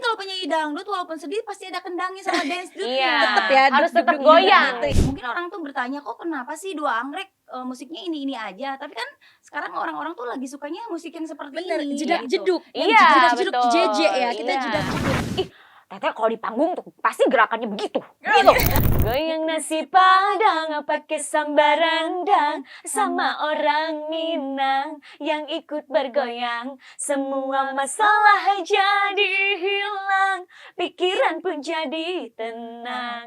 kalau penyanyi dangdut walaupun sedih pasti ada kendangnya sama dance dance-nya. Iya, Tetep ya, harus tetap dug-dug juga goyang. gitu. Mungkin orang tuh bertanya, "Kok kenapa sih Dua Anggrek musiknya ini aja?" Tapi kan sekarang orang-orang tuh lagi sukanya musik yang seperti Bener, ini gitu. jedak-jeduk. Iya, Jedak-jeduk betul. jeje ya, kita Iya. jedak-jeduk. Ih, Teteh kalau di panggung tuh pasti gerakannya begitu. Gitu. Goyang nasi padang pakai sambal rendang sama orang Minang yang ikut bergoyang. Semua masalah jadi hilang, pikiran pun jadi tenang.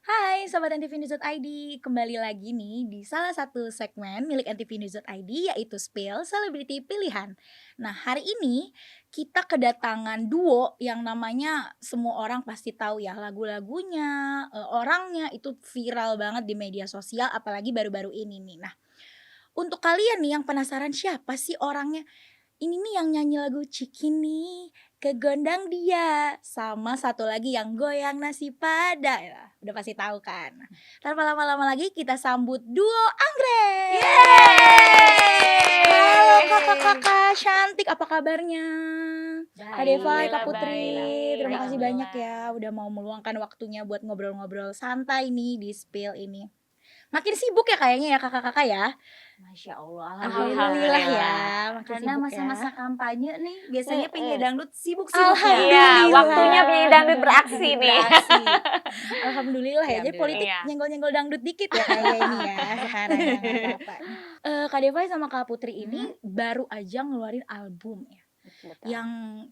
Hai Sobat NTV News.id, kembali lagi nih di salah satu segmen milik NTV News.id yaitu Spill Selebriti Pilihan. Nah hari ini kita kedatangan duo yang namanya semua orang pasti tahu ya, lagu-lagunya, orangnya itu viral banget di media sosial apalagi baru-baru ini nih. Nah untuk kalian nih yang penasaran siapa sih orangnya? Ini nih yang nyanyi lagu Cikini, Kegondang Dia, sama satu lagi yang goyang nasi padang. Ya, udah pasti tahu kan. Tanpa lama-lama lagi kita sambut duo Anggrek. Halo kakak-kakak cantik, apa kabarnya? Kak Devai, Kak Putri, terima kasih banyak ya udah mau meluangkan waktunya buat ngobrol-ngobrol santai nih di Spill ini. Makin sibuk ya kayaknya ya kakak-kakak ya. Masya Allah, Alhamdulillah ya, makin Karena sibuk masa-masa ya. kampanye nih biasanya penyanyi dangdut sibuk Alhamdulillah. Iya, waktunya penyanyi dangdut beraksi nih. Alhamdulillah ya, jadi politik Iya. nyenggol-nyenggol dangdut dikit ya kayaknya ini ya sekarang ya, nggak apa-apa. Kak Devai sama Kak Putri ini baru aja ngeluarin album ya, Betul. yang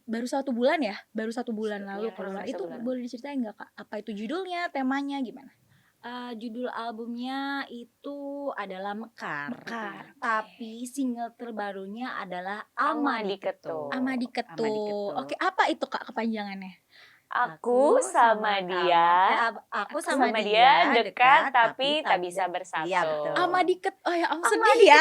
baru 1 bulan ya, baru 1 bulan lalu Iya, keluar. baru Itu 1 bulan. boleh diceritain nggak Kak? Apa itu judulnya, temanya gimana? Judul albumnya itu adalah Mekar. Mekar. Tapi single terbarunya adalah Amadi Amadiketo. Ketu. Amadi Ketu. Oke, apa itu Kak kepanjangannya? Aku sama dia, aku sama sama dia dekat tapi tak bisa bersatu. Iya, betul. Amadi Ketu. Oh ya, Amadi sedih ya. Iya.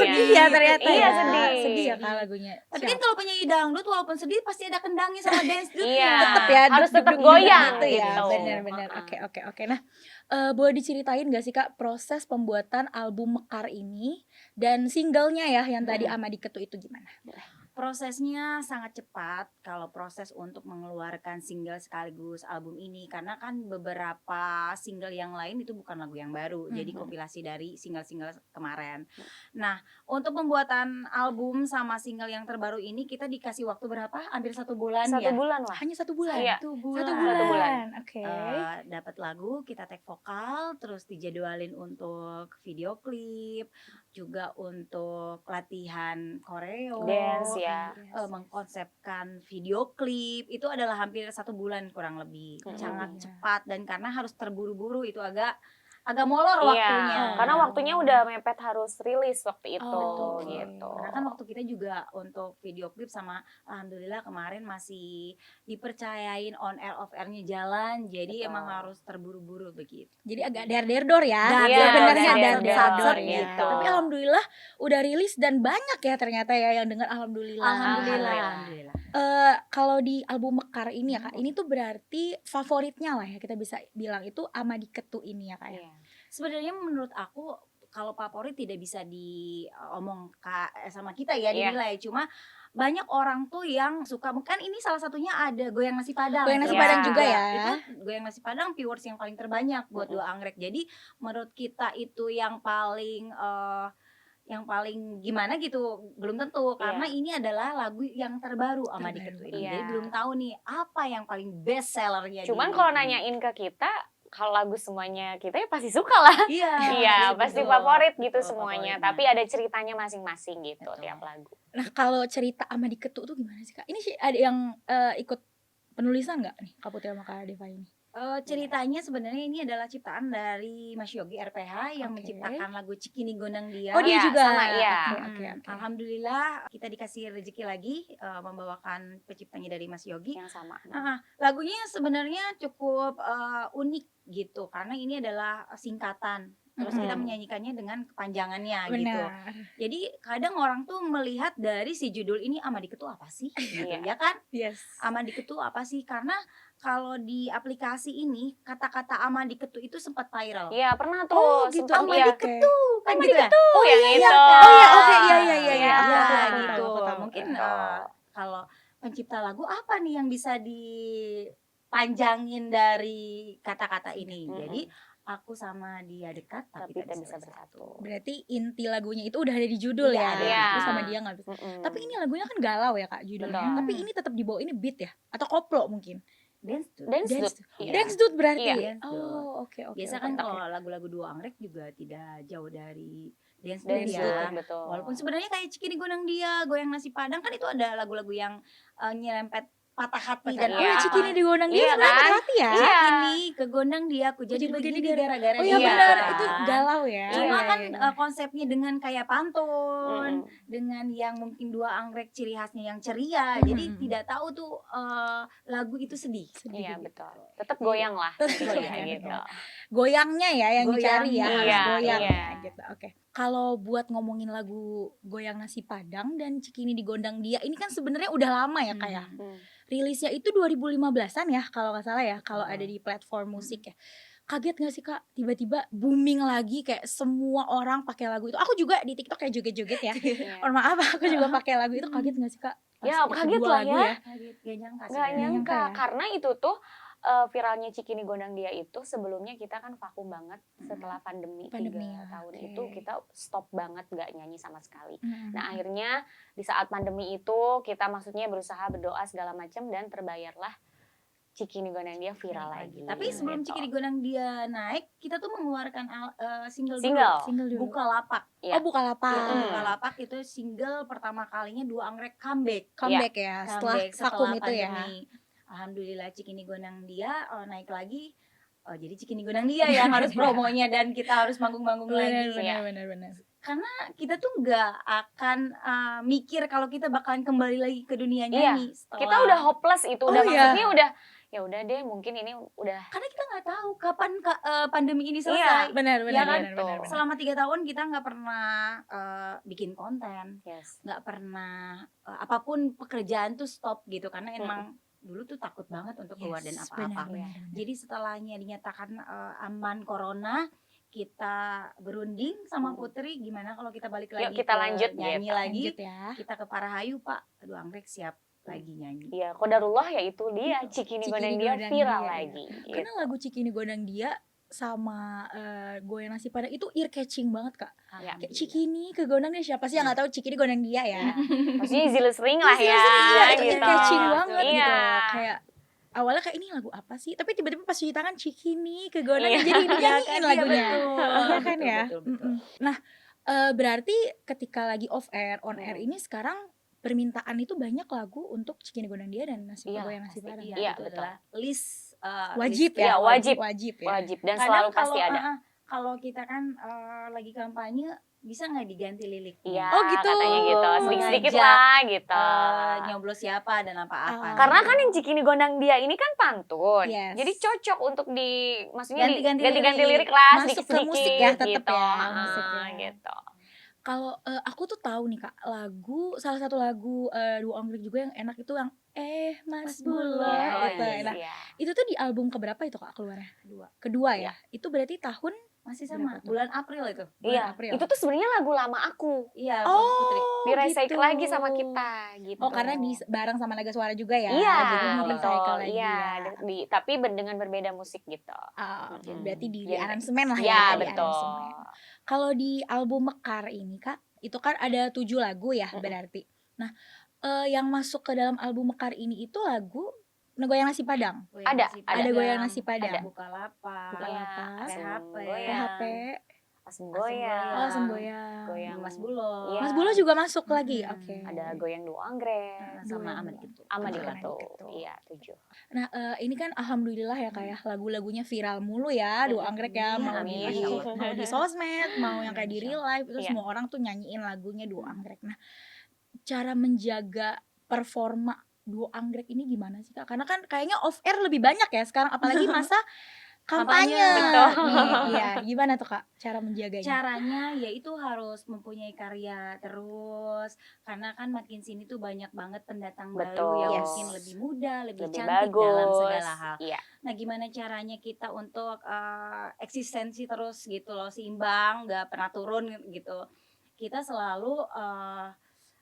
Sedih ya ternyata Iya, ya. sedih. Sedih ya Kak lagunya. Tapi kan kalau penyanyi dangdut walaupun sedih pasti ada kendangnya sama dance dance-nya. Iya. Tetep ya, harus tetap dug-dug juga goyang gitu ya. gitu. Benar-benar. Oke. Nah, boleh diceritain gak sih Kak proses pembuatan album Mekar ini dan singlenya ya yang tadi Amadi Ketu itu gimana? Boleh. Prosesnya sangat cepat kalau proses untuk mengeluarkan single sekaligus album ini, karena kan beberapa single yang lain itu bukan lagu yang baru, jadi kompilasi dari single-single kemarin. Nah, untuk pembuatan album sama single yang terbaru ini kita dikasih waktu berapa? Hampir 1 bulan 1 ya? bulan lah. Hanya 1 bulan. Iya. 1 1 bulan. bulan. Oke. Dapat lagu, kita take vokal, terus dijadwalin untuk video klip, juga untuk latihan koreo, Dance ya. mengkonsepkan video klip, itu adalah hampir 1 bulan kurang lebih. Sangat cepat, dan karena harus terburu-buru itu agak molor waktunya. Karena waktunya udah mepet harus rilis waktu itu betul. gitu. Karena kan waktu kita juga untuk video klip sama alhamdulillah kemarin masih dipercayain on air off airnya jalan, jadi emang harus terburu-buru begitu. Jadi agak der-der-dor ya. Iya, Sebenarnya der-der-dor der-der ya. gitu. Tapi alhamdulillah udah rilis dan banyak ya ternyata ya yang dengar alhamdulillah. Alhamdulillah. Kalau di album Mekar ini ya Kak, ini tuh berarti favoritnya lah ya kita bisa bilang itu Amadi Ketu ini ya Kak ya. Sebenarnya menurut aku kalau favorit tidak bisa diomong sama kita ya, dinilai. Cuma banyak orang tuh yang suka, kan ini salah satunya ada Goyang Nasi Padang. Goyang Nasi Iya. Padang juga ya. Itu Goyang Nasi Padang viewers yang paling terbanyak buat Dua Anggrek. Jadi menurut kita itu yang paling gimana gitu belum tentu, karena ini adalah lagu yang terbaru Amadi Ketu ini. Iya. Jadi belum tahu nih apa yang paling best sellernya. Cuman kalau nanyain ke kita, kalau lagu semuanya kita ya pasti suka lah. Iya, pasti betul. favorit gitu Betul, semuanya. favoritnya. Tapi ada ceritanya masing-masing gitu Betul. tiap lagu. Nah, kalau cerita Amadi Ketu tuh gimana sih Kak? Ini sih ada yang ikut penulisan nggak nih Kak Putri sama Kak Deva ini? Ceritanya sebenarnya ini adalah ciptaan dari Mas Yogi RPH yang Oke. menciptakan lagu Cikini Gondang Dia. Oh dia Iya, juga. sama, iya. Oke. Alhamdulillah kita dikasih rezeki lagi membawakan penciptanya dari Mas Yogi. Yang sama. Lagunya sebenarnya cukup unik gitu, karena ini adalah singkatan terus kita Mm-mm. menyanyikannya dengan kepanjangannya gitu. Benar. Jadi kadang orang tuh melihat dari si judul ini Amadike tuh apa sih gitu Iya. ya kan? Yes. Amadike tuh apa sih? Karena kalau di aplikasi ini kata-kata Amadike tuh itu sempat viral. Iya, pernah tuh. Oh gitu. Sempat, Oke, iya. oke. Kan gitu ya? Oh, yang iya, itu. Oh iya, oke, iya, iya, iya, Iya, Aku Ya tahu, aku gitu. tahu, aku tahu. Mungkin Gitu. kalau pencipta lagu apa nih yang bisa dipanjangin dari kata-kata ini? Mm-mm. Jadi aku sama dia dekat tapi tak bisa bersatu. Berarti inti lagunya itu udah ada di judul Iya, ya. ada di Terus judul. sama dia nggak bisa. Mm-mm. Tapi ini lagunya kan galau ya Kak judulnya. Betul. Tapi ini tetap dibawa ini beat ya atau koplo mungkin. Dance tuh. Dance Dance. Dude. Iya. Dance dude berarti. Iya. Dance dude. Oh, oke, oke. Biasa oke, kan oke. kalau lagu-lagu dua anggrek juga tidak jauh dari dance Dance dude Dude, ya. Dude, betul. Walaupun sebenarnya kayak Cikini Gonang Dia, Goyang Nasi Padang kan itu ada lagu-lagu yang nyerempet patah hati dan Oh ya, Iya. Cikini digondang dia Iya, sebenarnya kan? patah hati ya. Iya. Cikini kegondang dia, aku jadi Jadi begini begini gara-gara Oh iya Iya. benar, kan. itu galau ya. Cuma Iya, kan iya, iya. konsepnya dengan kayak pantun, Mm-mm. dengan yang mungkin dua anggrek ciri khasnya yang ceria, Mhm. jadi tidak tahu tuh lagu itu sedih. Iya, gitu. betul. Tetap goyang lah. Tetap intinya, goyang. gitu. Goyangnya ya yang dicari ya, Goyangnya. harus Iya, goyang iya. ya gitu. Oke. Kalau buat ngomongin lagu Goyang Nasi Padang dan Cikini digondang dia, ini kan sebenarnya udah lama ya Kak ya. Hmm. Rilisnya itu 2015-an ya kalau nggak salah ya, kalau Oh. ada di platform musik ya. Kaget gak sih Kak, tiba-tiba booming lagi kayak semua orang pakai lagu itu. Aku juga di TikTok kayak joget-joget ya. Iya. Mohon maaf, aku juga pakai lagu itu. Kaget gak sih Kak? Pas Ya, kaget kedua lah lagu ya. Kaget, gak nyangka Nggak sebenarnya. nyangka, ya. karena itu tuh viralnya Cikini Gondang Dia itu sebelumnya kita kan vakum banget setelah pandemi, Pandemi 3 ya, tahun oke. itu kita stop banget nggak nyanyi sama sekali. Mhm. Nah akhirnya di saat pandemi itu kita maksudnya berusaha berdoa segala macam dan terbayarlah Cikini Gondang Dia viral lagi. Tapi sebelum gitu. Cikini Gonang Dia naik, kita tuh mengeluarkan single Single. Single dulu. Bukalapak. Iya. Oh Bukalapak. Mm-mm. Bukalapak itu single pertama kalinya dua anggrek comeback. Comeback ya setelah Comeback vakum itu ya. pandemi. Alhamdulillah Cikini Gonang Dia naik lagi. Jadi Cikini Gonang Dia yang harus promonya dan kita harus manggung-manggung lagi. Benar. Kita tuh nggak akan mikir kalau kita bakalan kembali lagi ke dunia Iya, nyanyi. Setelah- Kita udah hopeless itu, udah Oh, iya. maksudnya udah ya udah deh mungkin ini udah karena kita nggak tahu kapan pandemi ini Iya. selesai. Benar. Ya kan? Selama 3 tahun kita nggak pernah bikin konten, yes. nggak pernah apapun pekerjaan tuh stop gitu karena emang dulu tuh takut banget untuk keluar dan apa-apa. Jadi setelahnya dinyatakan aman corona, kita berunding sama Putri gimana kalau kita balik lagi Yuk, kita ke lanjut nyanyi gitu. lagi. Lanjut ya. Kita ke Parahayu Pak, aduh anggrek siap lagi nyanyi. Iya, qadarullah ya itu dia Cikini Cikini Gondang Dia Gondang viral Dia, lagi. Karena gitu. lagu Cikini Gondang Dia sama Goyang Nasi Padang itu ear catching banget Kak. Ya. Kayak Cikini ke Gondang Dia, siapa sih yang nggak tahu Cikini Gondang Dia ya? Maksudnya zilis ring lah ya. Iya, itu gitu. ear catching banget Iya. gitu. Kayak awalnya kayak ini lagu apa sih? Tapi tiba-tiba pas cuci tangan Cikini ke Gondang Iya. Dia, jadi Iya dinyanyiin kan? lagunya. Iya, betul. Iya kan ya? Betul. Mm-mm. Nah, berarti ketika lagi off air, on air ini sekarang permintaan itu banyak lagu untuk Cikini Gondang Dia dan Iya, Goyang Nasi pasti. Padang. Iya, itu betul. adalah list Wajib list ya, wajib. wajib ya. Wajib dan Kadang selalu pasti kalau, ada. kalau kita kan lagi kampanye bisa nggak diganti liriknya? Iya, Oh, gitu. katanya gitu. Sedikit-sedikit Mengajak, lah gitu. Nyoblos siapa dan apa-apa. Karena kan yang Cikini Gondang Dia ini kan pantun. Yes. Jadi cocok untuk maksudnya Ganti-ganti lirik lah Masuk ke sedikit-sedikit musik ya, tetep gitu. ya, musik ya. Gitu. Kalau aku tuh tahu nih Kak, salah satu lagu Dua Anggrek juga yang enak itu yang Mas Bulog Oh, itu iya. enak. Itu tuh di album keberapa itu Kak keluarnya? Kedua. Kedua ya. Itu berarti tahun Masih sama Berapa tuh? bulan April itu. Iya, April. itu tuh sebenarnya lagu lama aku. Iya, Oh, Putri. Di-recycle gitu. lagi sama kita gitu. Oh, karena bareng sama Naga Suara juga ya. Iya, Jadi betul. di-recycle lagi Iya, ya. tapi dengan berbeda musik gitu. Oke, Mm-mm. berarti di Jadi- aransemen lah ya. Iya, di betul. aransemen. Kalau di album Mekar ini Kak, itu kan ada 7 lagu ya berarti. Nah, yang masuk ke dalam album Mekar ini itu lagu Goyang Nasi Padang. Ada Goyang Nasi Padang. Ada. Bukalapak. Bukalapak. PHP. PHP, Asem Goyang. Semboyang. Goyang. Mas Bulo. Iya. Mas Bulo juga masuk lagi. Oke. Ada Goyang Dua Anggrek. Sama Goyang. Aman gitu. Ama di Goyang Ketu. Ketu. Iya, 7. Nah, ini kan alhamdulillah ya kayak lagu-lagunya viral mulu ya, Dua Anggrek ya, mau Amin. di sosmed, mau yang kayak di real life itu Iya. semua orang tuh nyanyiin lagunya Dua Anggrek. Nah, cara menjaga performa Dua Anggrek ini gimana sih Kak? Karena kan kayaknya off air lebih banyak ya sekarang, apalagi masa kampanye. Betul. Nih, iya, gimana tuh Kak cara menjaganya? Caranya yaitu harus mempunyai karya terus, karena kan makin sini tuh banyak banget pendatang baru yang Betul. mungkin lebih muda, lebih Lebih cantik dalam bagus. segala hal. Iya. Nah, gimana caranya kita untuk eksistensi terus gitu loh, seimbang, nggak pernah turun gitu. Kita selalu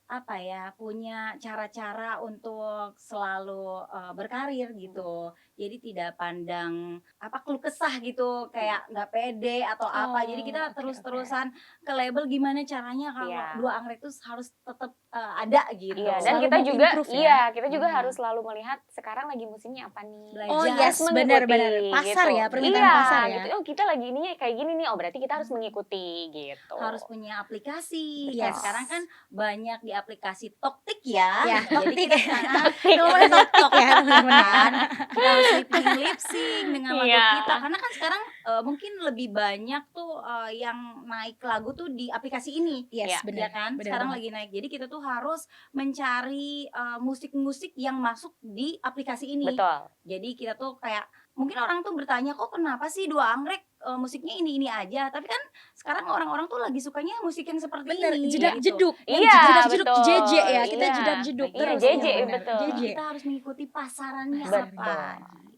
apa ya, punya cara-cara untuk selalu berkarir gitu. Jadi tidak pandang keluh kesah gitu, kayak nggak pede atau apa. Jadi kita Oke, terus-terusan ke label gimana caranya kalau Iya. Dua Anggrek itu harus tetap ada gitu. Iya, dan Selalu kita juga mengimprove ya. kita juga Hmm. harus selalu melihat sekarang lagi musimnya apa nih. Belajar. Oh Harus yes, mengikuti, benar-benar. Pasar gitu. ya, permintaan Iya, pasar ya. gitu. Oh, kita lagi ininya kayak gini nih. Oh, berarti kita harus mengikuti gitu. Harus punya aplikasi. Yes. Kayak sekarang kan banyak di aplikasi Toktik ya. Ya, Jadi Toktik. kita sekarang Ngomongin TikTok ya teman-teman. kita harus lip sync dengan lagu Iya. kita, karena kan sekarang mungkin lebih banyak tuh yang naik lagu tuh di aplikasi ini. Yes, Iya. benar. Ya kan, benar sekarang banget. lagi naik. Jadi kita tuh harus mencari musik-musik yang masuk di aplikasi ini. Betul. Jadi kita tuh kayak mungkin orang tuh bertanya, kok kenapa sih Dua Anggrek musiknya ini aja. Tapi kan sekarang orang-orang tuh lagi sukanya musik yang seperti Bener, ini. jedak-jeduk. gitu. Iya, jedak-jeduk betul. JJ ya. Kita Iya. jedak-jeduk Iya, terus. JJ, ya, benar. betul. JJ. Kita harus mengikuti pasarannya Betul. apa.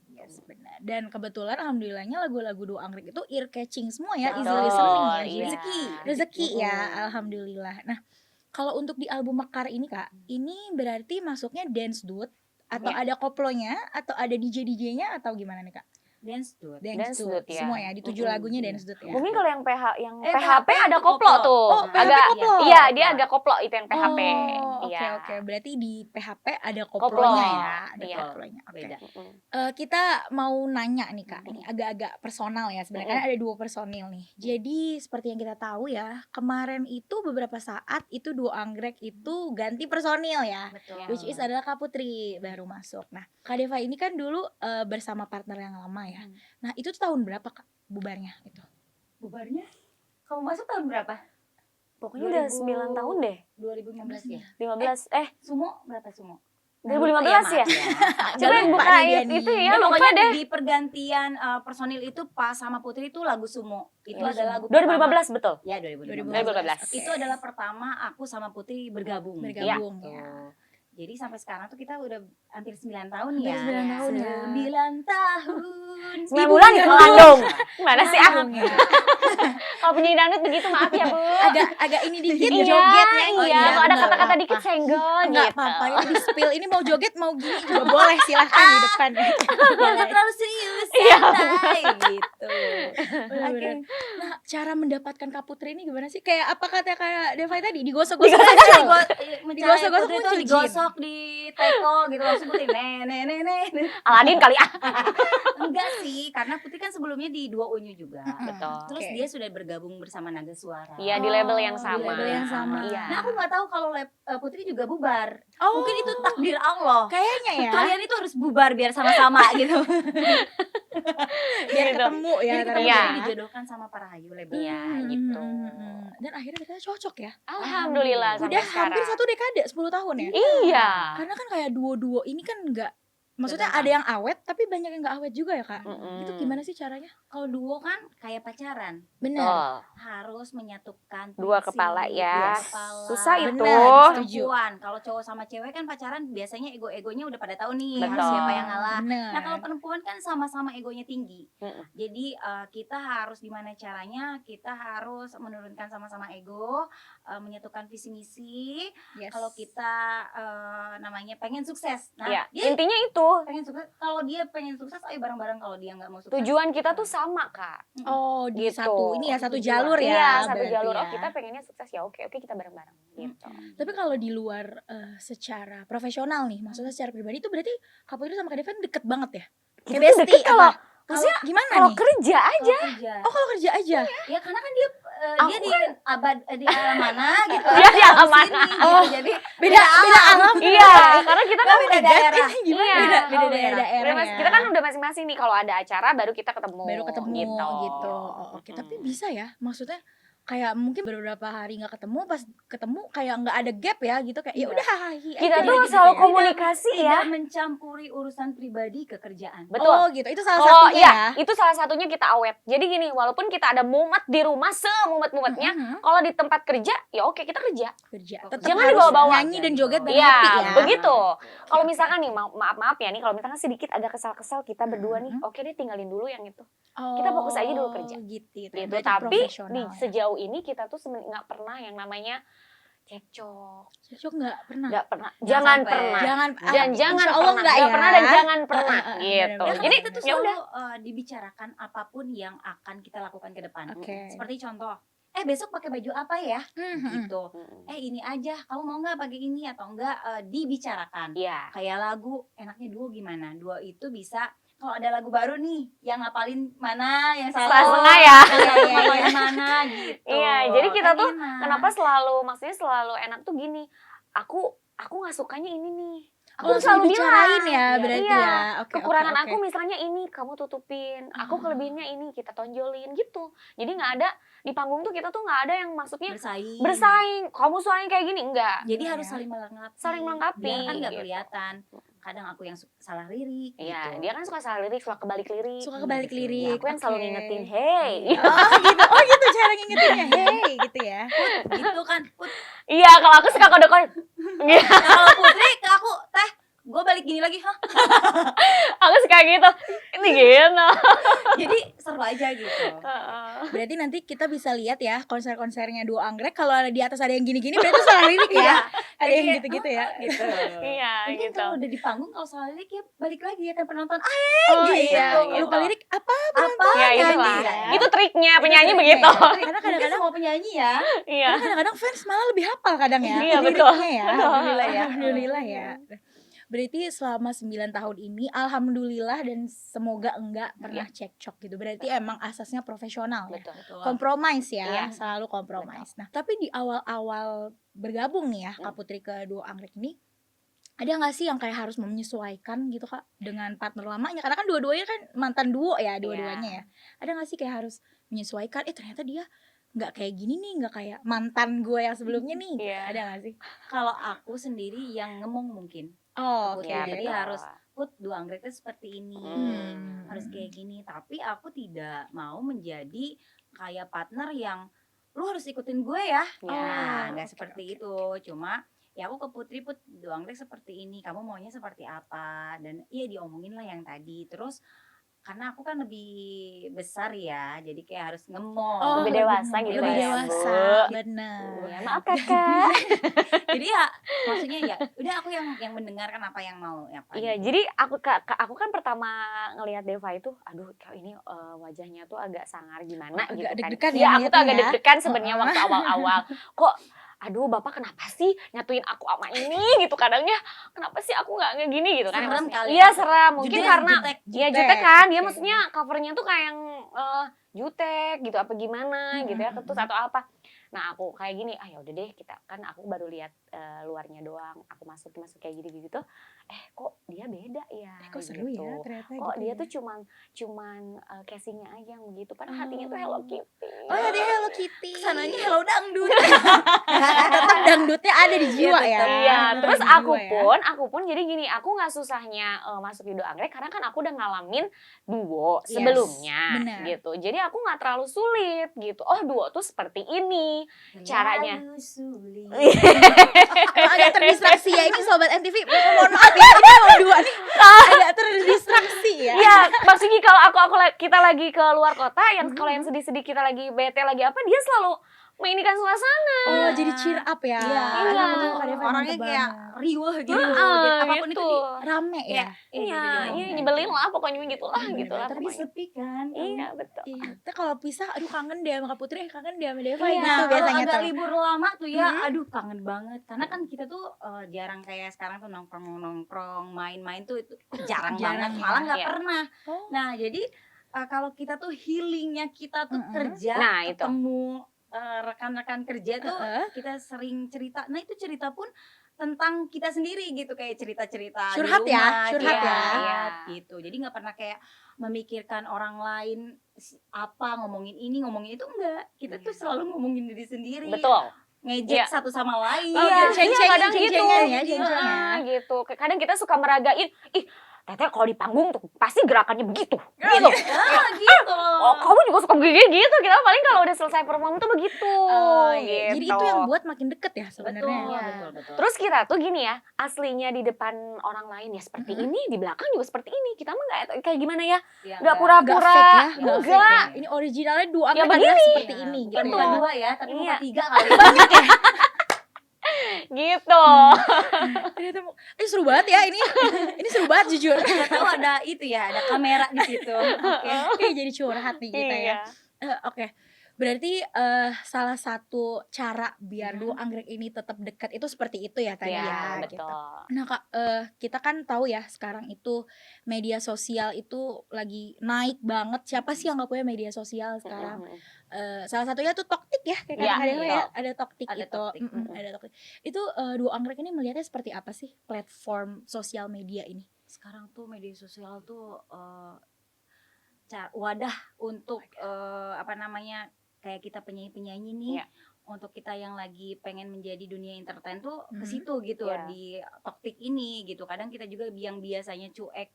Yes, benar. Dan kebetulan alhamdulillahnya lagu-lagu Dua Anggrek itu ear catching semua ya, easy Betul. listening ya. Iya. Jadi rezeki ya, Mm-mm. alhamdulillah. Nah, kalau untuk di album Mekar ini Kak, ini berarti masuknya dance dude atau Ya. ada koplonya atau ada DJ-DJ-nya atau gimana nih Kak? Dance dude. Dance dude dude ya. semua ya, di 7 lagunya dance dude ya. Mungkin kalau yang Eh, PHP ada itu koplo koplo. tuh. Oh, PHP agak koplo. Iya, dia agak koplo itu yang PHP. Oh, oke Iya. oke. Berarti di PHP ada Koplo. koplonya ya, ada Iya. koplonya. Oke. Beda. Mm-mm. Kita mau nanya nih Kak, ini agak-agak personal ya sebenarnya, kan ada 2 personil nih. Jadi seperti yang kita tahu ya, kemarin itu beberapa saat itu Dua Anggrek itu ganti personil ya, Betul. which is adalah Kak Putri baru masuk. Nah, Kak Deva ini kan dulu bersama partner yang lama ya. Nah, itu tuh tahun berapa Kak bubarnya itu? Bubarnya kamu masuk tahun berapa? Pokoknya udah 9 tahun deh. 2015 ya? 15 Sumo berapa Sumo? 2015 ya? Nggak Coba lupa buka nih dia itu nih. ya, Ya, lupa pokoknya deh. di pergantian personil itu pas sama Putri itu lagu Sumo. Itu Lagu adalah lagu 2015 betul. pertama. Ya, 2015. 2015. Itu adalah pertama aku sama Putri bergabung. Bergabung Gitu. ya. Jadi sampai sekarang tuh kita udah hampir 9 tahun Hampir ya. 9 tahun ya. 9 tahun. 9 bulan mengandung. Gimana sih ah? Dangdung ya. Kalau penyanyi dangdut begitu maaf ya, Bu. Agak ini dikit Iya, jogetnya. iya. Kalau ada nggak kata-kata apa-apa. dikit senggol Nggak gitu. apa-apa, ini di spill. Ini mau joget mau gini juga boleh, silahkan di depan. Jangan terlalu serius, Iya, santai gitu. Oke. Nah, cara mendapatkan Kak Putri ini gimana sih? Kayak apa kata Kak Deva tadi? Digosok-gosok Digosok-gosok. aja. Mencari Digosok-gosok Putri itu muncul jin. digosok di teko gitu langsung Putri Aladin kali ah. enggak sih, karena Putri kan sebelumnya di Dua Unyu juga. Betul. Terus Oke. dia sudah bergabung bersama Naga Suara. Iya, di label yang Oh, sama. di label yang sama. Iya. Nah, aku nggak tahu kalau Putri juga bubar. Oh, Mungkin itu takdir Allah. kayaknya ya. Kalian itu harus bubar biar sama-sama gitu. Biar Gitu. ketemu ya. Jadi kita ternyata. Iya. jadi dijodohkan sama para Hayu label. Iya, Hmm, gitu. Dan akhirnya ternyata cocok ya. Alhamdulillah sampai Udah sekarang. hampir 1 dekade, 10 tahun ya. Iya. Karena kan kayak duo-duo ini kan enggak, maksudnya Gampang. ada yang awet tapi banyak yang enggak awet juga ya Kak. Mm-mm. Itu gimana sih caranya? Kalau duo kan kayak pacaran, Benar. Betul. harus menyatukan Dua prinsip, kepala ya. dua kepala. Susah itu. Benar, setuju. Perempuan, kalau cowok sama cewek kan pacaran biasanya ego-egonya udah pada tahu nih Betul. siapa yang ngalah. Benar. Nah, kalau perempuan kan sama-sama egonya tinggi. Mm-mm. Jadi kita harus gimana caranya? Kita harus menurunkan sama-sama ego, menyatukan visi misi. Yes. Kalau kita namanya pengen sukses. Nah, Iya, dia intinya itu. pengen sukses. Kalau dia pengen sukses, ayo bareng-bareng. Kalau dia nggak mau sukses, Tujuan kita tuh sama, Kak. Oh, di Gitu. satu ini ya, satu Tujuan. jalur ya. Iya, satu berarti jalur. ya. Oh, kita pengennya sukses ya. Oke, kita bareng-bareng gitu. Tapi kalau di luar secara profesional nih, maksudnya secara pribadi itu berarti Kak Putri sama Kak Devan deket banget ya? Kita Kayak tuh bestie deket kalau- apa? maksudnya gimana Kalau nih? kerja aja. Kalau kerja. Oh, kalau kerja aja. Ya karena kan dia Aku dia di abad di alam mana gitu. Dia di alam Aku mana. sini, Oh, gitu. Jadi Beda alam. Iya, karena kita kan beda daerah. Ini gimana? Iya. Beda Oh, daerah. Udah ya. kita kan udah masing-masing nih, kalau ada acara baru kita ketemu. baru ketemu gitu. gitu. Oh, oke, tapi bisa ya? Maksudnya kayak mungkin beberapa hari nggak ketemu, pas ketemu kayak nggak ada gap ya gitu, kayak ya Iya. udah hahi Kita aja tuh gitu selalu ya. komunikasi ya. Tidak mencampuri urusan pribadi ke kerjaan. Betul. Oh gitu, itu salah Kalau satunya ya, ya. itu salah satunya kita awet. Jadi gini, walaupun kita ada mumet di rumah semumet-mumetnya, Mhm. kalau di tempat kerja ya oke kita kerja. Kerja. Oh, Tetap jangan harus dibawa-bawa. nyanyi dan joget dan Iya, happy ya. begitu. Kalau Oke. misalkan nih maaf ya nih, kalau misalkan sedikit agak kesal-kesal kita berdua nih, Mhm. oke deh tinggalin dulu yang itu. Oh, Kita fokus aja dulu kerja. gitu ya. Gitu. Berarti Tapi profesional nih ya. sejauh ini kita tuh nggak pernah yang namanya cekcok. Cocok nggak pernah. Nggak pernah. Jangan Jangan sampai. pernah. Jangan Dan jangan insya Allah pernah. nggak Nggak ya. pernah dan jangan pernah. bener-bener. Gitu. Ya Bener-bener. kan Jadi kita tuh ya udah. selalu dibicarakan apapun yang akan kita lakukan ke depan. Oke. Seperti contoh, besok pakai baju apa ya? Mhm. Gitu. Ini aja, kamu mau nggak pakai ini atau enggak, dibicarakan. Iya. Kayak lagu, enaknya duo gimana? Duo itu bisa kalau ada lagu baru nih, yang ngapalin mana, yang Setengah-setengah ya. yang ngapalin mana gitu. Iya, jadi kita Kan tuh enak. kenapa maksudnya selalu enak tuh gini. Aku nggak sukanya ini nih. Aku Langsung selalu dibicarain bilang. ya Iya, berarti iya. ya. Oke, Kekurangan oke, aku oke. misalnya ini kamu tutupin, aku Ah. kelebihannya ini kita tonjolin gitu. Jadi nggak ada di panggung tuh kita tuh nggak ada yang maksudnya bersaing. Kamu suaranya kayak gini enggak. Jadi Iya, harus ya. saling melengkapi. Saling melengkapi, Biar kan nggak gitu. kelihatan. Kadang aku yang salah lirik Iya, gitu. dia kan suka salah lirik, suka kebalik lirik. Suka kebalik Gitu. lirik. Aku yang selalu oke. ngingetin, hey. Oh gitu. Oh gitu cara ngingetinnya. Hey gitu ya. Gitu kan. Put, Iya, kalau aku suka kode-kode. Iya, kalau Putri ke aku, teh, gue balik gini lagi, hah? aku suka gitu. Ini gitu. Jadi seru aja gitu. Berarti nanti kita bisa lihat ya konser-konsernya Duo Anggrek, kalau ada di atas ada yang gini-gini berarti salah lirik ya. Ada yang Kayak, gitu-gitu ya. Gitu. Iya, Mungkin gitu. kalau udah di panggung kalau salah lirik ya balik lagi ya kan penonton. Oh Gitu. iya, Lupa lirik apa? Apa? Ya nyanyi itulah. ya. Itu triknya penyanyi triknya begitu. ya. Karena Mungkin kadang-kadang semua penyanyi ya. Iya. Karena kadang-kadang fans malah lebih hafal kadang ya. Iya, betul. liriknya ya. Alhamdulillah ya. Alhamdulillah ya. Berarti selama 9 tahun ini alhamdulillah dan semoga enggak pernah cekcok gitu. Berarti emang asasnya profesional ya. Betul. Compromise ya, Iya. selalu compromise. Nah, tapi di awal-awal bergabung nih ya Kak Putri ke Duo Anggrek ini, ada nggak sih yang kayak harus menyesuaikan gitu Kak dengan partner lamanya? Karena kan dua-duanya kan mantan duo ya, dua-duanya ya. Ada nggak sih kayak harus menyesuaikan? Ternyata dia nggak kayak gini nih, nggak kayak mantan gue yang sebelumnya nih. Iya. Ada nggak sih? Kalau aku sendiri yang ngemong mungkin. Oh, Oke, oke. Iya, jadi betul. harus Put, Duo Anggrek itu seperti ini. Harus kayak gini. Tapi aku tidak mau menjadi kayak partner yang lu harus ikutin gue ya. Iya. Nah, nggak oke, seperti oke. itu. Cuma ya aku ke Putri, Put, Duo Anggrek seperti ini. Kamu maunya seperti apa? Dan iya diomongin lah yang tadi. Terus karena aku kan lebih besar ya, jadi kayak harus ngemong. Lebih dewasa gitu Lebih ya, dewasa, Bu. bener. Ya, maaf kakak. Jadi ya maksudnya ya udah aku yang mendengarkan apa yang mau apa. Iya, gitu. jadi aku kan pertama ngelihat Deva itu, aduh kalau ini wajahnya tuh agak sangar gimana Agak gitu kan. deg-degan ya Iya, aku tuh ngeliatnya agak ya. deg-degan sebenarnya waktu awal-awal. Kok aduh bapak kenapa sih nyatuin aku sama ini gitu kadangnya kenapa sih aku nggak gini gitu kan Serem maksudnya. kali Iya ya. seram mungkin Jutek, karena jutek. ya jutek kan dia Oke. maksudnya covernya tuh kayak yang jutek gitu apa gimana gitu ya ketus atau apa. Nah aku kayak gini ya udah deh kita kan aku baru lihat luarnya doang aku masuk kayak gitu kok dia beda ya Kok seru gitu. ya ternyata Kok gitu dia ya. tuh cuman casingnya aja yang begitu padahal hatinya tuh Hello Kitty. Oh dia Hello Kitty. Kesananya Hello Dangdut. Tetap dangdutnya ada di jiwa ya. Iya, terus Di aku jiwa ya. pun jadi gini, aku nggak susahnya masuk di Duo Anggrek karena kan aku udah ngalamin duo Yes, sebelumnya benar. gitu. Jadi aku nggak terlalu sulit gitu. Oh, duo tuh seperti ini. Caranya. Terlalu sulit. Emang agak terdistraksi ya ini sobat NTV. Mohon maaf ya ini emang dua nih agak terdistraksi ya. Iya, maksudnya kalau kita lagi ke luar kota, yang kalau yang sedih-sedih kita lagi bete lagi apa, dia selalu menginikan suasana. Oh jadi cheer up ya. Iya, Iya. Kak Deva orangnya mantep kayak banget. riuh gitu. Heeh, Jadi apapun gitu. itu di Rame ya. Iya, gitu. iya nyebelin lah pokoknya gitulah Bener-bener, gitu lah Tapi pokoknya. sepi kan. Iya, betul. Iya. Tapi kalau pisah aduh kangen deh sama Kak Putri, kangen deh sama Deva Iya. gitu Nah, kalau biasanya agak tuh. libur lama tuh ya, aduh kangen banget. Karena kan kita tuh jarang kayak sekarang tuh nongkrong, main-main tuh itu jarang Jarang banget, ya. malah nggak Iya. pernah. Oh. Nah, jadi kalau kita tuh healingnya kita tuh kerja, Nah, itu. ketemu rekan-rekan kerja tuh Heeh. kita sering cerita. Nah, itu cerita pun tentang kita sendiri gitu, kayak cerita-cerita Curhat di rumah, curhat ya. curhat gitu. Jadi nggak pernah kayak memikirkan orang lain apa, ngomongin ini ngomongin itu, enggak. Kita tuh selalu ngomongin diri sendiri, Betul. ngejek Iya. satu sama lain. Iya, ceng-cengin, kadang gitu. ceng-cengan ya, Iya, ceng-cengan. gitu. Kadang kita suka meragain, ih, Teteh kalau di panggung tuh pasti gerakannya begitu. Gitu. Gitu. Oh, kamu juga suka begini gitu. Kita paling kalau udah selesai perform tuh begitu. iya. Jadi Gitu. itu yang buat makin deket ya sebenarnya. Betul, Iya. betul. Terus kita tuh gini ya, aslinya di depan orang lain ya seperti Mhm. ini, di belakang juga seperti ini. Kita mah nggak kayak gimana ya? Ya, Nggak Nggak pura-pura. fake ya, nggak Enggak. fake. Ini originalnya dua Ya, anggrek adalah begini. seperti ini Bukan gitu. bukan ya. dua ya, tapi Iya. bukan tiga kali. Gitu. Ternyata seru banget ya ini. Ini seru banget jujur. Nggak tahu ada itu ya, ada kamera di situ. Oke. Kayak jadi curhat nih kita ya. Iya. Oke. Berarti salah satu cara biar dua anggrek ini tetap dekat itu seperti itu ya tadi Iya, ya. betul. Gitu. Nah Kak, kita kan tahu ya sekarang itu media sosial itu lagi naik banget. Siapa sih yang nggak punya media sosial sekarang? Salah satunya tuh Toktik ya, kayak Iya, kadang-kadang betul. ya ada Toktik Ada itu. Toktik. Ada Toktik. Itu dua anggrek ini melihatnya seperti apa sih platform sosial media ini? Sekarang tuh media sosial tuh wadah untuk apa namanya, kayak kita penyanyi-penyanyi nih, Iya. untuk kita yang lagi pengen menjadi dunia entertain tuh ke Mhm. situ gitu, Iya. di Toktik ini gitu. Kadang kita juga yang biasanya cuek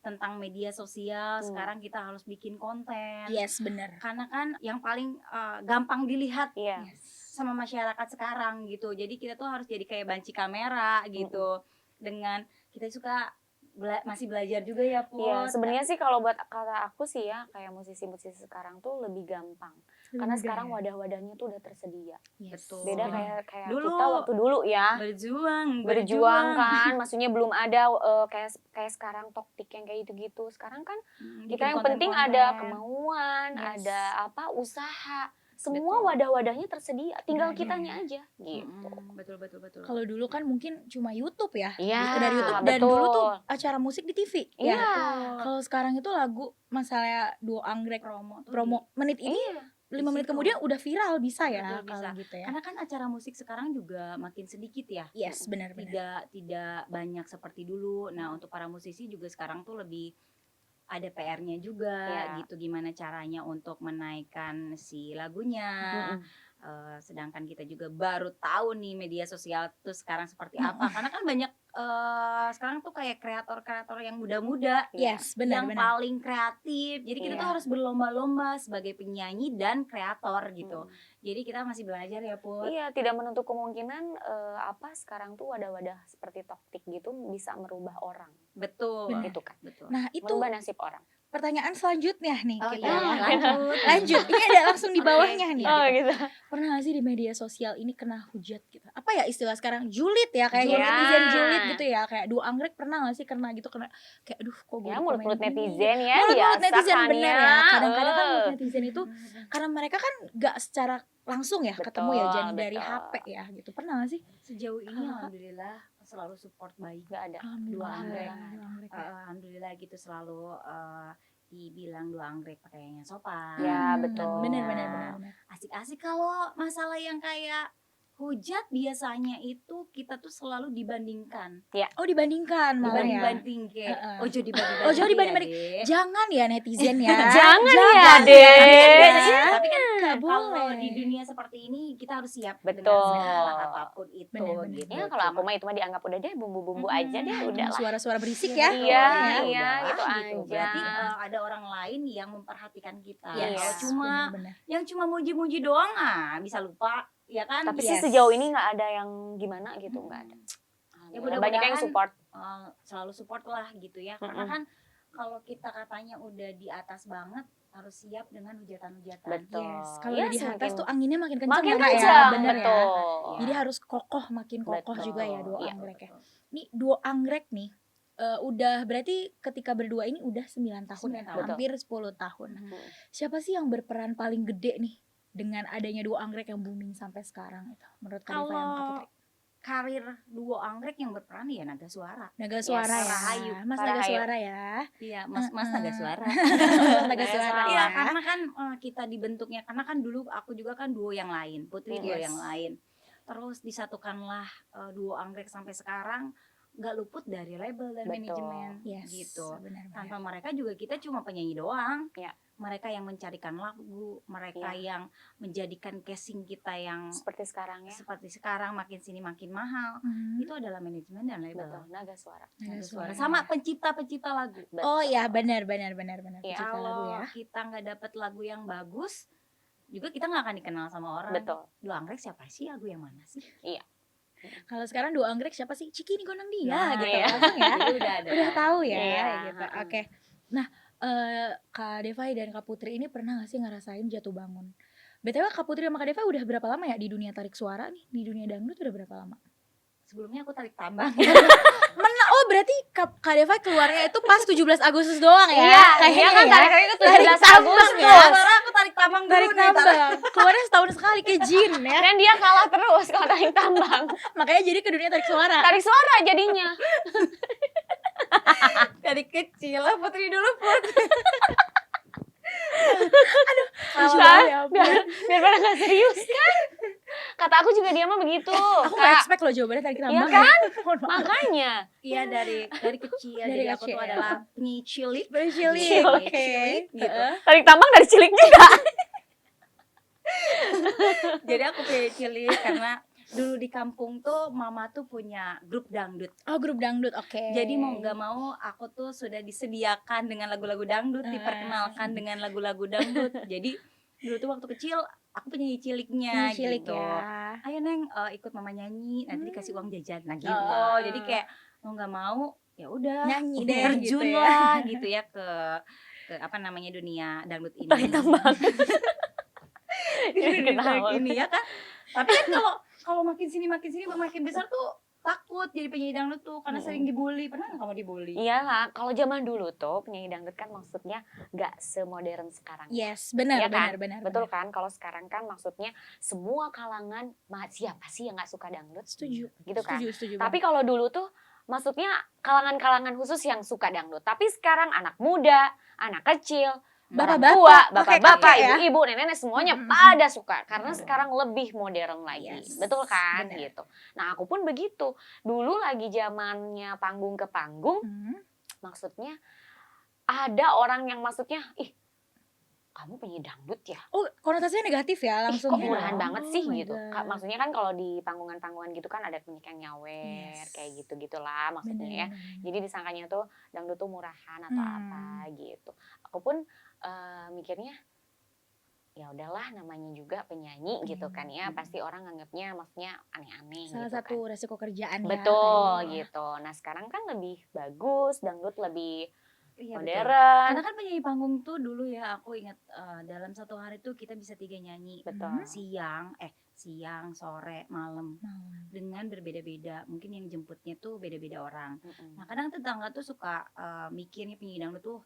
tentang media sosial, sekarang kita harus bikin konten. Yes, benar. Karena kan yang paling gampang dilihat Iya. sama masyarakat sekarang gitu. Jadi kita tuh harus jadi kayak banci kamera gitu. Dengan kita suka masih belajar juga ya, Put. Iya, sebenarnya sih kalau buat kata aku sih ya, kayak musisi-musisi sekarang tuh lebih gampang. Karena sekarang wadah-wadahnya tuh udah tersedia. Betul. Beda kayak Dulu. kita waktu dulu ya. Berjuang kan, maksudnya belum ada kayak sekarang Toktik yang kayak gitu-gitu. Sekarang kan kita yang penting ada kemauan, Yes. ada usaha. Semua Betul. wadah-wadahnya tersedia, tinggal Ada. kitanya aja gitu. Betul. Kalau dulu kan mungkin cuma YouTube ya, Iya, sekedar YouTube, dan betul. dulu tuh acara musik di TV. Iya. Ya. Kalau sekarang itu lagu masalah dua anggrek promo menit ini Iya. 5 menit situ. kemudian udah viral bisa ya. Betul, Kalau bisa. gitu ya. Karena kan acara musik sekarang juga makin sedikit ya. Yes, benar-benar. Tidak banyak seperti dulu. Nah, untuk para musisi juga sekarang tuh lebih ada PR-nya juga Iya. gitu, gimana caranya untuk menaikkan si lagunya. Sedangkan kita juga baru tahu nih media sosial tuh sekarang seperti apa. Karena kan banyak sekarang tuh kayak kreator-kreator yang muda-muda Yes, yang benar-benar. paling kreatif. Jadi kita Iya. tuh harus berlomba-lomba sebagai penyanyi dan kreator gitu. Jadi kita masih belajar ya, Put. Iya, tidak menutup kemungkinan sekarang tuh wadah-wadah seperti Toktik gitu bisa merubah orang. Betul. Benar. Gitu kan. Betul. Nah, itu Merubah nasib orang. pertanyaan selanjutnya nih Oh kita iya, ya. lanjut. Lanjut. Ini ada langsung di bawahnya nih. Oh gitu. Pernah gak sih di media sosial ini kena hujat gitu? Apa ya istilah sekarang? Julid ya, kayak Iya. netizen julid gitu ya. Kayak dua anggrek pernah gak sih kena gitu, kena kayak aduh kok gue Ya mulut-mulut dikomenin ini. netizen ya, Mulut-mulut biasa netizen kan bener ya. ya. Kadang-kadang kan mulut netizen itu karena mereka kan gak secara langsung ya ketemu ya, Betul, jadi dari betul. HP ya gitu. Pernah gak sih? Sejauh ini alhamdulillah selalu support baik. Gak ada. Dua anggrek. Dua anggrek ya. Alhamdulillah gitu, selalu dibilang dua anggrek pakaiannya sopan. Ya, betul. Bener. Asik-asik. Kalau masalah yang kayak hujat biasanya itu kita tuh selalu dibandingkan. Oh dibandingkan malah ya. Dibanding kayak ojo dibanding. Ojo dibanding. Jangan ya netizen ya. Jangan ya, Dek. Tapi kan Nggak kalau boleh. di dunia seperti ini kita harus siap Betul. dengan segala apapun itu. Bener-bener. Gitu. Ya kalau aku mah itu mah dianggap udah deh bumbu-bumbu aja deh, udah lah. Suara-suara berisik ya. Iya, pokoknya. iya, Udah, gitu aja. Berarti ada orang lain yang memperhatikan kita. Yes. Kalau cuma Bener-bener. yang cuma muji-muji doang, bisa lupa, ya kan? Tapi Yes. sih sejauh ini nggak ada yang gimana gitu, nggak ada. Ya, Alhamdulillah. Banyak yang mudah-mudahan support. Selalu support lah gitu ya. Karena kan kalau kita katanya udah di atas banget, harus siap dengan hujatan-hujatan. Betul. Yes, kalau Ya, udah di atas semakin- tuh anginnya makin kencang Makin ya, Kak, ya. kencang, Bener betul. ya. Jadi harus kokoh, makin kokoh Betul. juga ya dua Iya, anggrek ya. Betul. Nih dua anggrek nih udah berarti ketika berdua ini udah 9 tahun 9 ya, tahun. hampir 10 tahun. Mhm. Siapa sih yang berperan paling gede nih dengan adanya dua anggrek yang booming sampai sekarang itu menurut Kak Diva yang Kak Kalau Putri? karir duo anggrek yang berperan ya Naga Suara. Naga Suara ya, Rahayu. Mas Rahayu. Naga Suara ya. Iya, Mas Naga Suara. Naga Suara Iya, ya. karena kan kita dibentuknya, karena kan dulu aku juga kan duo yang lain, Putri duo Yes. yang lain. terus disatukanlah duo anggrek sampai sekarang nggak luput dari label dan Betul. manajemen Yes, gitu. benar-benar. Tanpa mereka juga kita cuma penyanyi doang. Ya. Mereka yang mencarikan lagu, mereka yang menjadikan casing kita yang Seperti sekarang ya. seperti sekarang makin sini makin mahal. Itu adalah manajemen dan label. Betul, Naga Suara. Naga Suara. Sama pencipta lagu. Oh Betul. ya, benar. Iya. Pencipta lagu Kalau ya. kita nggak dapat lagu yang bagus, juga kita nggak akan dikenal sama orang. Betul. Duo anggrek siapa sih? Lagu yang mana sih? Kalau sekarang dua anggrek siapa sih? Ciki ini gondang dia Nah, gitu iya. langsung ya. Jadi udah ada. Udah tahu ya Iya, gitu. heeh. Oke. Nah, Kak Devai dan Kak Putri ini pernah gak sih ngerasain jatuh bangun? BTW Kak Putri sama Kak Devai udah berapa lama ya di dunia tarik suara nih? Di dunia dangdut udah berapa lama? Sebelumnya aku tarik tambang. Oh berarti Kak Devai keluarnya itu pas 17 Agustus doang ya? Iya, dia Kayaknya kan ya. tarik-tarik itu Tarik 17 tambang Agustus. ya. Sekarang aku tarik tambang dulu Tarik nih, tarik. tambang. Keluarnya setahun sekali kayak Jin ya. Dan dia kalah terus kalau tarik tambang. Makanya jadi ke dunia tarik suara. Tarik suara jadinya. Dari kecil lah Putri dulu Putri. Kan? Biar pada gak serius kan. Kata aku juga dia mah begitu. Aku gak expect loh jawabannya tarik Iya tambang. kan? Mohon maaf. Makanya. Iya dari kecil. Dari Jadi aku kecil, tuh ya. adalah penyanyi cilik. Bercilik. Cilik. Oke. Gitu. Heeh. Tarik tambang dari cilik juga. Jadi aku penyanyi cilik karena dulu di kampung tuh mama tuh punya grup dangdut. Oh grup dangdut, oke. Jadi mau nggak mau aku tuh sudah disediakan dengan lagu-lagu dangdut, diperkenalkan dengan lagu-lagu dangdut. Jadi dulu tuh waktu kecil aku penyanyi ciliknya Cilik gitu. ya. Ayo Neng ikut mama nyanyi, nanti dikasih uang jajan. Nah gitu. Oh. Jadi kayak mau nggak mau ya udah Nyanyi deh terjun gitu ya. lah gitu ya ke apa namanya dunia dangdut ini. Tarik tambang. Dunia Ketawa. dangdut ini ya kan. Tapi kan kalau makin sini makin besar tuh takut jadi penyanyi dangdut tuh karena sering dibully. Pernah nggak kamu dibully? Iyalah, kalau zaman dulu tuh penyanyi dangdut kan maksudnya gak semodern sekarang. Yes, benar, Iya kan? benar. Betul kan? Kalau sekarang kan maksudnya semua kalangan, siapa sih yang gak suka dangdut? Setuju. Gitu kan? Setuju. Tapi kalau dulu tuh maksudnya kalangan-kalangan khusus yang suka dangdut. Tapi sekarang anak muda, anak kecil, orang Bapak-bapak, tua, kakek-kakek bapak-bapak, ya. ibu-ibu, nenek-nenek semuanya Mm-mm. pada suka karena sekarang lebih modern lagi. Yes, Betul kan? benar. Gitu. Nah, aku pun begitu. Dulu lagi zamannya panggung ke panggung, maksudnya ada orang yang maksudnya, ih, kamu penyanyi dangdut ya? Oh, konotasinya negatif ya Ih, langsung. kok ya? murahan banget sih Oh my gitu. God. Maksudnya kan kalau di panggungan-panggungan gitu kan ada penyanyi nyawer, Yes. kayak gitu-gitulah maksudnya ya. Benar. Jadi disangkanya tuh dangdut tuh murahan atau apa gitu. Aku pun mikirnya ya udahlah namanya juga penyanyi gitu kan ya. Pasti orang anggapnya maksudnya aneh-aneh Salah gitu satu kan. resiko kerjaan ya. Betul kayaknya. gitu. Nah sekarang kan lebih bagus, dangdut lebih Iya, betul. modern. Karena kan penyanyi panggung tuh dulu ya aku ingat dalam satu hari tuh kita bisa 3 nyanyi. Betul. Siang, sore, malam dengan berbeda-beda. Mungkin yang jemputnya tuh beda-beda orang. Mm-mm. Nah kadang tetangga tuh suka mikirnya penyanyi dangdut tuh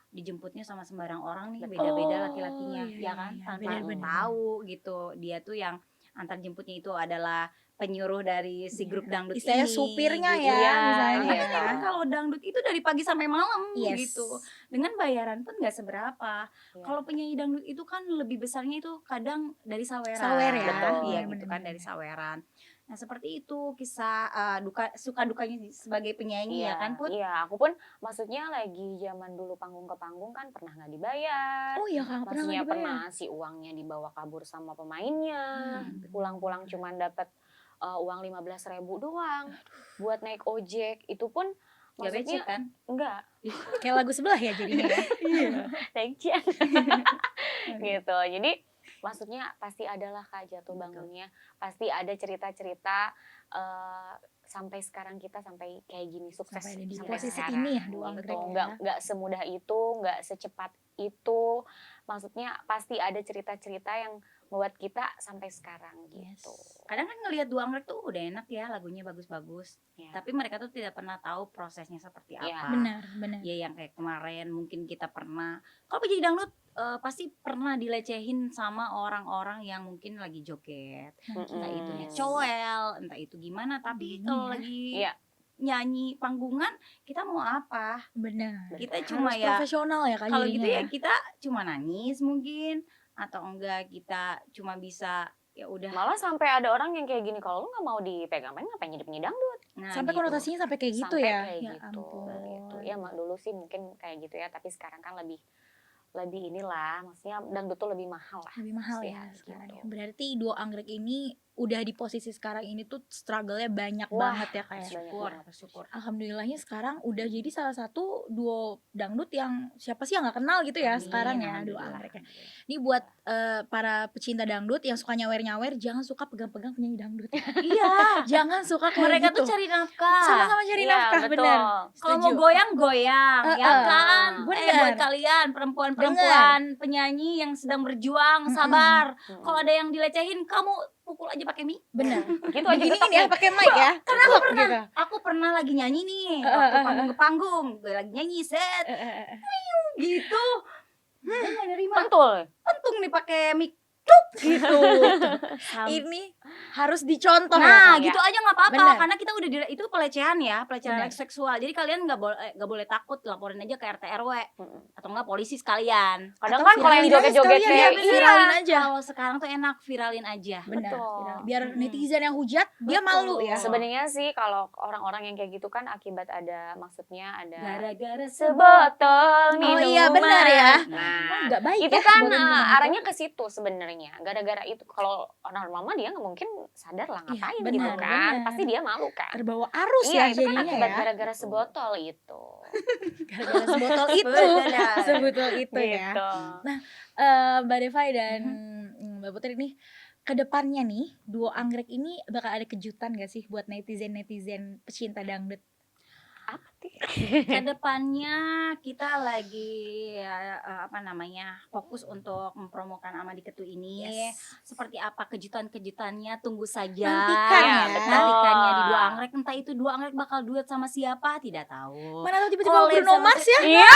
dijemputnya sama sembarang orang nih, Betul. beda-beda Oh, laki-lakinya, iya, ya kan, iya, tanpa benar-benar. tahu gitu dia tuh yang antar jemputnya itu adalah penyuruh dari si grup dangdut Istilahnya ini, supirnya gitu. ya, Iya, misalnya. Makanya kan kalau dangdut itu dari pagi sampai malam Yes. gitu, dengan bayaran pun nggak seberapa. Iya. Kalau penyanyi dangdut itu kan lebih besarnya itu kadang dari saweran, Sawer ya. Betul. iya Benar, gitu kan, benar, dari benar. saweran. Nah seperti itu kisah suka dukanya sebagai penyanyi ya kan Put? Iya, aku pun maksudnya lagi zaman dulu panggung ke panggung kan pernah nggak dibayar. Oh iya Kak, pernah Maksudnya nggak dibayar? pernah si uangnya dibawa kabur sama pemainnya. Hmm. Pulang-pulang cuman dapat uang 15.000 doang buat naik ojek. Itu pun Gak maksudnya becek kan? enggak, Kayak lagu sebelah ya jadinya ya. naik jet. Gitu. Jadi maksudnya pasti adalah Kak jatuh bangunnya. Pasti ada cerita-cerita sampai sekarang kita sampai kayak gini sukses Sampai ada di sampai posisi sekarang, ini ya, dua gitu. anggrek ya. Nggak semudah itu, nggak secepat itu. Maksudnya pasti ada cerita-cerita yang membuat kita sampai sekarang gitu. Kadang kan ngelihat dua anggrek tuh udah enak ya, lagunya bagus-bagus. Ya. Tapi mereka tuh tidak pernah tahu prosesnya seperti Iya. apa. Benar. Ya yang kayak kemarin mungkin kita pernah, kalau penyanyi dangdut pasti pernah dilecehin sama orang-orang yang mungkin lagi joget. Entah itu cowel, entah itu gimana. Tapi kalau lagi Iya. nyanyi panggungan, kita mau apa? Benar. Kita Harus cuma ya profesional ya Kak kalau jadinya gitu ya kita cuma nangis mungkin, atau enggak kita cuma bisa ya udah. Malah sampai ada orang yang kayak gini, kalau lu nggak mau dipegang-pegang ngapain jadi penyanyi dangdut? Nah, Sampai gitu. konotasinya sampai kayak gitu Sampai ya. kayak Ya gitu. ampun. Ya dulu sih mungkin kayak gitu ya, tapi sekarang kan lebih inilah, maksudnya dangdut tuh lebih mahal lah. Lebih mahal sih, ya sekarang gitu. ya. Berarti Duo Anggrek ini udah di posisi sekarang ini tuh struggle-nya banyak Wah, banget ya kayak. banyak Syukur, banget. syukur. Alhamdulillahnya sekarang udah jadi salah satu duo dangdut yang siapa sih yang nggak kenal gitu ya Amin, sekarang ya, Duo alhamdulillah. Anggrek ya. Ini buat para pecinta dangdut yang suka nyawer-nyawer, jangan suka pegang-pegang penyanyi dangdut. Iya, Jangan suka kayak mereka gitu. tuh cari nafkah. Sama-sama cari Iya, nafkah, betul. benar. Kalau mau goyang goyang, ya kan? Bener. Buat kalian perempuan-perempuan penyanyi yang sedang berjuang, sabar. Kalau ada yang dilecehin, kamu pukul aja pakai mic. Benar. Gitu aja Beginiin tetap ya nih. pakai mic ya. Karena Tetep gitu. Aku pernah lagi nyanyi nih, waktu panggung ke panggung, gue lagi nyanyi set gitu. Dia nggak nerima. Betul. Pentung nih pakai mic. Tuk, gitu. Ini harus dicontoh Nah, ya. gitu aja nggak apa-apa Bener. karena kita udah itu pelecehan ya, pelecehan Bener. seksual. Jadi kalian nggak boleh takut, laporin aja ke RT RW Mm-mm. atau enggak polisi sekalian. Kadang Atau kan kalau yang viralin aja joget-joget sekalian kayak ya, viralin aja. Kalau sekarang tuh enak viralin aja. Benar. Betul. viral. Biar Mm-mm. netizen yang hujat dia Betul. malu ya. Sebenarnya sih kalau orang-orang yang kayak gitu kan akibat ada, maksudnya ada Gara-gara sebotol minuman. Oh iya, benar ya. Nah, Enggak baik itu ya. kan sebotol minuman itu. arahnya ke situ sebenarnya. Gara-gara itu kalau orang mama dia nggak mungkin sadar lah Iya, ngapain benar, gitu kan. benar. Pasti dia malu kan. terbawa arus Iya, ya itu kan jadinya akibat ya. gara-gara sebotol itu. Gara-gara sebotol itu. Benar. Sebotol itu ya. Gitu. Mbak Devai dan Mbak Putri nih, kedepannya nih Duo Anggrek ini bakal ada kejutan gak sih buat netizen pecinta dangdut? Apa sih? Kedepannya kita lagi fokus untuk mempromokan Amadi Ketu ini. Yes. Seperti apa kejutan-kejutannya tunggu saja. Nantikan ya. Nantikannya di Dua Anggrek. Entah itu Dua Anggrek bakal duet sama siapa tidak tahu. Mana tahu tiba-tiba Collab Bruno sama Mars ya? Iya,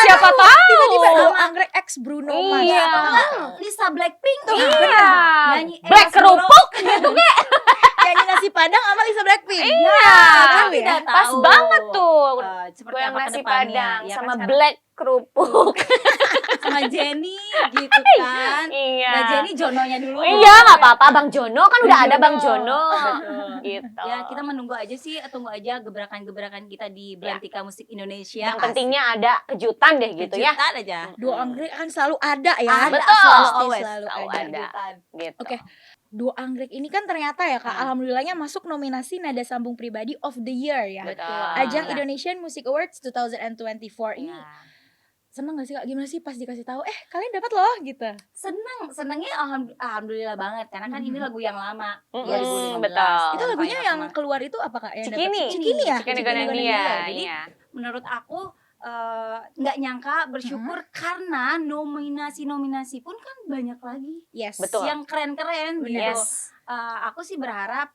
siapa tahu. Tiba-tiba Duo Anggrek X Bruno Mars. Iya. Atau enggak Lisa Blackpink tuh. Iya. Nyanyi Black kerupuk gitu kan. Nyanyi nasi padang sama Lisa Blackpink. Iya. Tahu ya? Tidak Pas tahu. banget tuh. Seperti Goyang apa nasi kedepannya, padang ya kan sama sekarang black kerupuk. sama Jenny gitu kan. Iya. Nah Jenny Jononya dulu. Iya, nggak apa-apa. Bang Jono kan udah ada Bang Jono. Betul. Gitu. Ya kita menunggu aja sih, tunggu aja gebrakan-gebrakan kita di Belantika Musik Indonesia. Yang pentingnya ada kejutan deh gitu ya. Kejutan aja. Duo Anggrek kan selalu ada ya. Ada, Betul. selalu, Pasti always. selalu Selalu ada. ada. Kejutan. Gitu. Oke. Duo Anggrek ini kan ternyata ya Kak, alhamdulillahnya masuk nominasi Nada Sambung Pribadi of the Year ya. Betul. Ajang Iya. Indonesian Music Awards 2024 ini. Iya. Seneng gak sih Kak? Gimana sih pas dikasih tahu kalian dapat loh gitu. Senengnya alhamdulillah banget karena kan ini lagu yang lama. Mm-mm, 2015. betul. Itu Dan lagunya Final yang kemarin. keluar itu apa Kak? Yang dapet? Cikini. Cikini ya? Cikini Cikini Gondandia. Gondandia. Jadi, Iya. menurut aku nggak nyangka, bersyukur karena nominasi pun kan banyak lagi Yes. Betul. yang keren-keren gitu. Yes. Aku sih berharap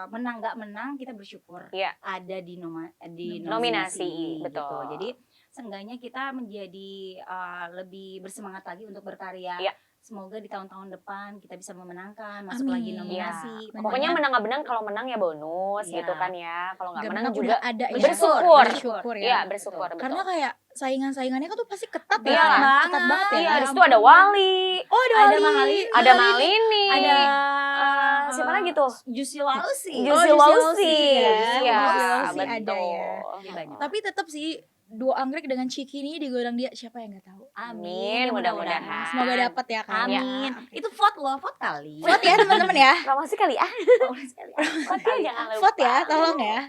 menang nggak menang kita bersyukur Iya. ada di Nominasi, nominasi betul. gitu. Jadi seenggaknya kita menjadi lebih bersemangat lagi untuk berkarya. Iya. Semoga di tahun-tahun depan kita bisa memenangkan, masuk Amin. lagi nominasi. Benar. Pokoknya menang nggak menang, kalau menang ya bonus Iya. gitu kan ya. Kalau nggak Gak menang menang juga udah ada ya. bersyukur. Bersyukur ya. Iya, bersyukur. Betul. Karena kayak saingan-saingannya kan tuh pasti ketat Iya, ya. banget. Ketat banget ya. Iya, di situ ada Wali, Oh, ada Ada Wali. Mahalini. ada Malini, Ada siapa lagi tuh? Juicy Lausi. Juicy Juicy Lausi. Lausi. Iya, Juicy Lausi betul. ada ya. Iya, banyak. Tapi tetap sih Duo Anggrek dengan Cikini digodang dia, siapa yang nggak tahu. Amin, mudah-mudahan. Semoga dapat ya Kak. Amin. Itu vote loh, vote kali. Vote ya teman-teman ya. Promosi kali ah. Vote kali. Jangan lupa. Vote ya, tolong ya.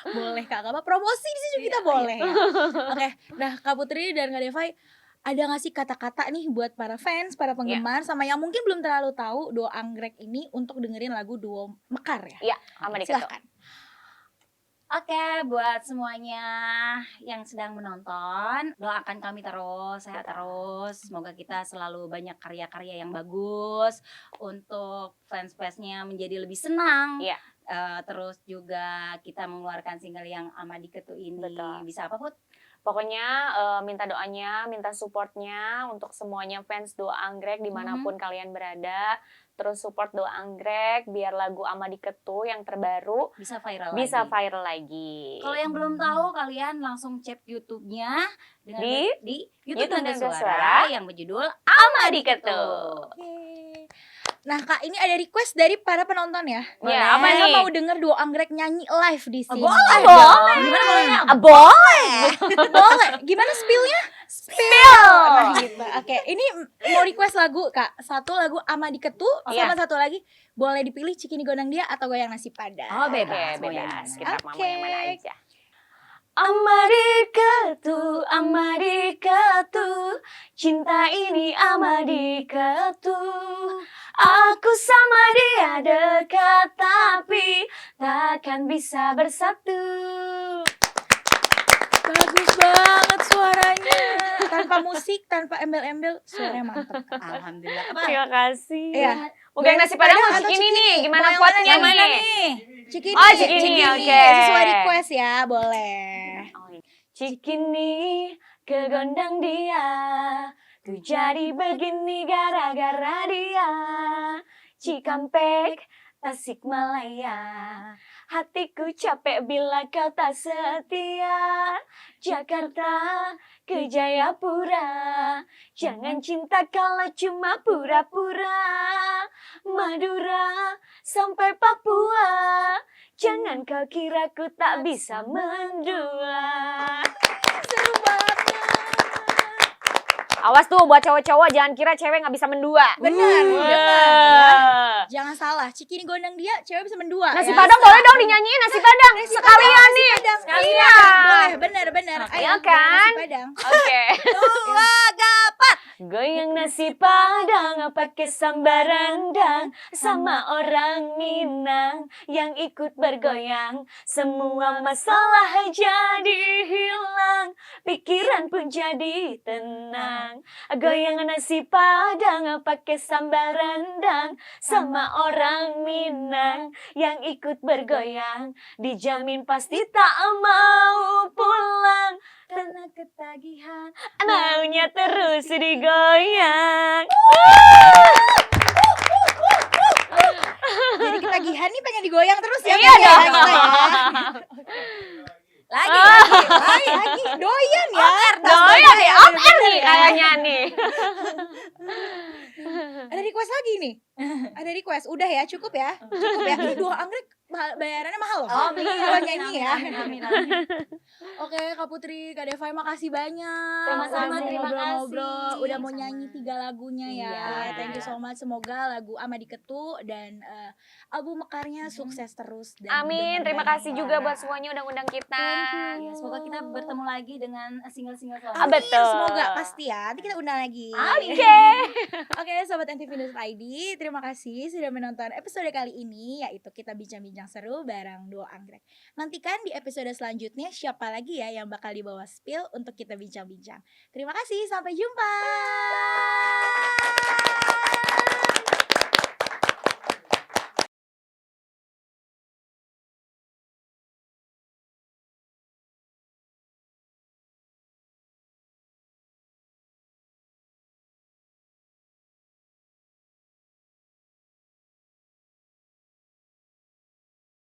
Boleh Kak, apa promosi di sini kita boleh ya. Oke, nah Kak Putri dan Kak Devai, ada nggak sih kata-kata nih buat para fans, para penggemar, sama yang mungkin belum terlalu tahu Duo Anggrek ini untuk dengerin lagu Duo Mekar ya? Iya, sama diketuk. Silahkan. Oke, buat semuanya yang sedang menonton, doakan kami terus, sehat terus. Semoga kita selalu banyak karya-karya yang bagus untuk fans-fansnya menjadi lebih senang. Iya. Terus juga kita mengeluarkan single yang Amadi Ketu ini. Betul. Bisa apa, Put? Pokoknya minta doanya, minta supportnya untuk semuanya fans Duo Anggrek dimanapun kalian berada. Terus support Duo Anggrek biar lagu Amadi Ketu yang terbaru Bisa viral bisa lagi. viral lagi. Kalau yang belum tahu, kalian langsung cek YouTube-nya Di YouTube YouTube Nada Nada Suara Suara yang berjudul Amadi Ketu. Yeay. Nah Kak, ini ada request dari para penonton ya. Ya, apa Mereka nih? mau denger duo anggrek nyanyi live di sini. Boleh Boleh. dong. Gimana bolehnya? Boleh. Boleh. Gimana spill-nya? Spill. Nah gitu. Oke, ini mau request lagu Kak. Satu lagu Ama Diketu, Iya. sama satu lagi boleh dipilih Cikini Gondang Dia atau Goyang Nasi Padang. Oh, Oke, bebas. Mau yang bebas. mana? Kita mau Oke. yang mana aja. Amadiketu, cinta ini amadiketu. Aku sama dia dekat tapi takkan bisa bersatu. Bagus banget suaranya. Tanpa musik, tanpa embel-embel, suaranya mantap. Alhamdulillah. Apa? Terima kasih. Iya. Oke, nasi padang Padang atau atau cikini nih? Cikini? Gimana Mau yang vote-nya mana Mana nih? nih? Cikini, Oh, Cikini, oke. Sesuai request ya, boleh. Cikini ke gondang dia, tuh jadi begini gara-gara dia. Cikampek, Tasikmalaya, hatiku capek bila kau tak setia. Jakarta ke Jayapura, jangan cinta kalau cuma pura-pura. Madura sampai Papua, jangan kau kira ku tak bisa mendua. Seru banget. Awas tuh buat cowok-cowok, jangan kira cewek nggak bisa mendua. Benar, benar. Wah. Jangan salah, Cikini Gondang Dia, cewek bisa mendua. Nasi ya. Padang boleh dong dinyanyiin nasi Padang sekalian nih. Sekalian. Iya. Boleh, benar-benar. Ayo, Iya goyang kan? Nasi Padang. Oke. Dua, gapat. Goyang nasi Padang pakai sambal rendang sama orang Minang yang ikut bergoyang. Semua masalah jadi hilang, pikiran pun jadi tenang. Goyang nasi Padang pakai sambal rendang sama orang Minang yang ikut bergoyang. Dijamin pasti tak mau pulang karena ketagihan, maunya terus digoyang. Jadi ketagihan nih pengen digoyang terus ya. Iya Kak, ya, dong. kita ya. Lagi, doyan ya. Doyan ya, on air nih kayaknya nih. Ada request lagi nih. Ada request. Udah ya, cukup ya. Cukup ya. Ini dua anggrek bayarannya mahal loh. Amin, Kalau nyanyi ya. amin. Oke, Kak Putri, Kak Devai, makasih banyak. Sama-sama, Udah mau terima ngobrol-ngobrol, kasih. udah mau Sama. nyanyi 3 lagunya ya. Iya. Thank you so much. Semoga lagu Ama Diketu dan album mekarnya sukses terus. Dan Amin, terima mudah-mudahan kasih ya. juga buat semuanya undang-undang kita. Ya, semoga kita bertemu lagi dengan single-single Amin, selanjutnya. betul. semoga pasti ya. Nanti kita undang lagi. Oke. Oke, Sobat NTV.id, terima kasih sudah menonton episode kali ini, yaitu kita bincang-bincang seru bareng duo anggrek. Nantikan di episode selanjutnya siapa lagi ya yang bakal dibawa spill untuk kita bincang-bincang. Terima kasih, sampai jumpa.